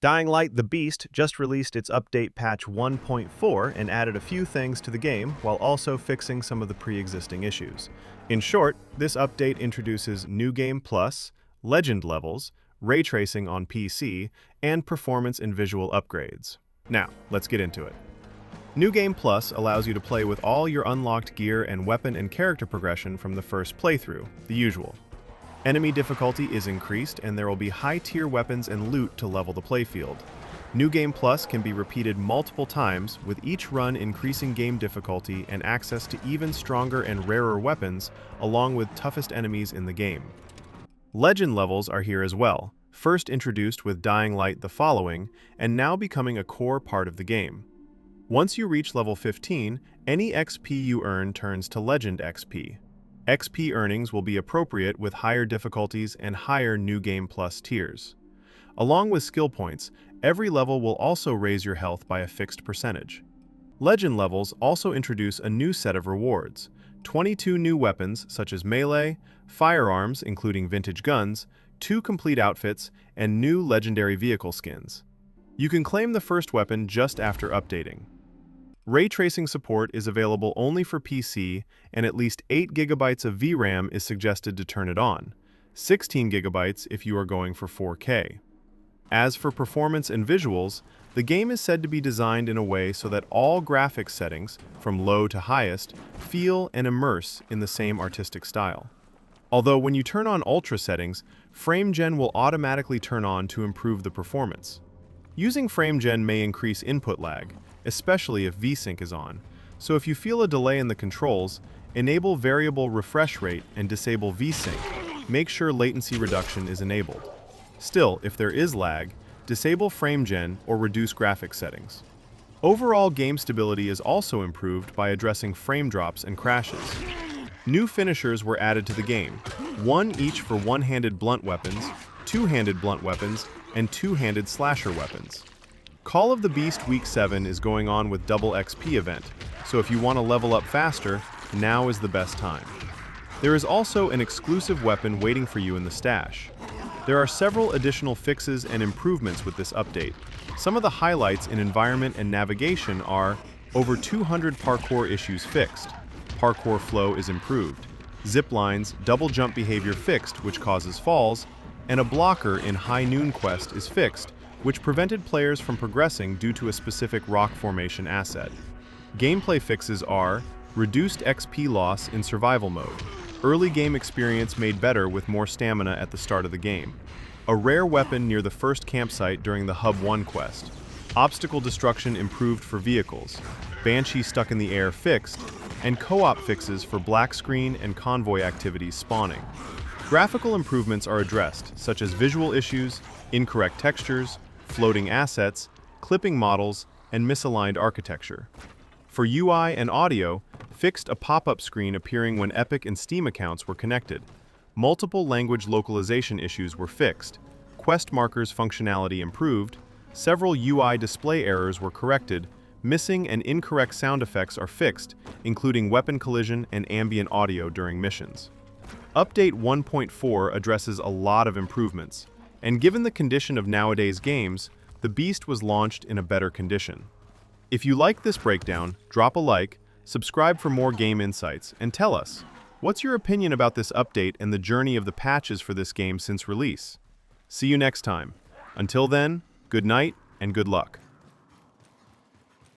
Dying Light the Beast just released its update patch 1.4 and added a few things to the game while also fixing some of the pre-existing issues. In short, this update introduces New Game Plus, Legend levels, ray tracing on PC, and performance and visual upgrades. Now, let's get into it. New Game Plus allows you to play with all your unlocked gear and weapon and character progression from the first playthrough, the usual. Enemy difficulty is increased, and there will be high-tier weapons and loot to level the playfield. New Game Plus can be repeated multiple times, with each run increasing game difficulty and access to even stronger and rarer weapons, along with toughest enemies in the game. Legend levels are here as well, first introduced with Dying Light the Following, and now becoming a core part of the game. Once you reach level 15, any XP you earn turns to Legend XP. XP earnings will be appropriate with higher difficulties and higher New Game Plus tiers. Along with skill points, every level will also raise your health by a fixed percentage. Legend levels also introduce a new set of rewards, 22 new weapons such as melee, firearms including vintage guns, 2 complete outfits, and new legendary vehicle skins. You can claim the first weapon just after updating. Ray tracing support is available only for PC, and at least 8 GB of VRAM is suggested to turn it on, 16 GB if you are going for 4K. As for performance and visuals, the game is said to be designed in a way so that all graphics settings, from low to highest, feel and immerse in the same artistic style. Although when you turn on Ultra settings, FrameGen will automatically turn on to improve the performance. Using FrameGen may increase input lag, especially if VSync is on, so if you feel a delay in the controls, enable variable refresh rate and disable VSync. Make sure latency reduction is enabled. Still, if there is lag, disable FrameGen or reduce graphics settings. Overall game stability is also improved by addressing frame drops and crashes. New finishers were added to the game, one each for one-handed blunt weapons, two-handed blunt weapons, and two-handed slasher weapons. Call of the Beast Week 7 is going on with double XP event, so if you want to level up faster, now is the best time. There is also an exclusive weapon waiting for you in the stash. There are several additional fixes and improvements with this update. Some of the highlights in environment and navigation are over 200 parkour issues fixed, parkour flow is improved, zip lines, double jump behavior fixed which causes falls, and a blocker in High Noon Quest is fixed, which prevented players from progressing due to a specific rock formation asset. Gameplay fixes are reduced XP loss in survival mode, early game experience made better with more stamina at the start of the game, a rare weapon near the first campsite during the Hub 1 quest, obstacle destruction improved for vehicles, Banshee stuck in the air fixed, and co-op fixes for black screen and convoy activities spawning. Graphical improvements are addressed, such as visual issues, incorrect textures, floating assets, clipping models, and misaligned architecture. For UI and audio, fixed a pop-up screen appearing when Epic and Steam accounts were connected. Multiple language localization issues were fixed, quest markers functionality improved, several UI display errors were corrected, missing and incorrect sound effects are fixed, including weapon collision and ambient audio during missions. Update 1.4 addresses a lot of improvements, and given the condition of nowadays games, the Beast was launched in a better condition. If you like this breakdown, drop a like, subscribe for more game insights, and tell us, what's your opinion about this update and the journey of the patches for this game since release? See you next time. Until then, good night and good luck.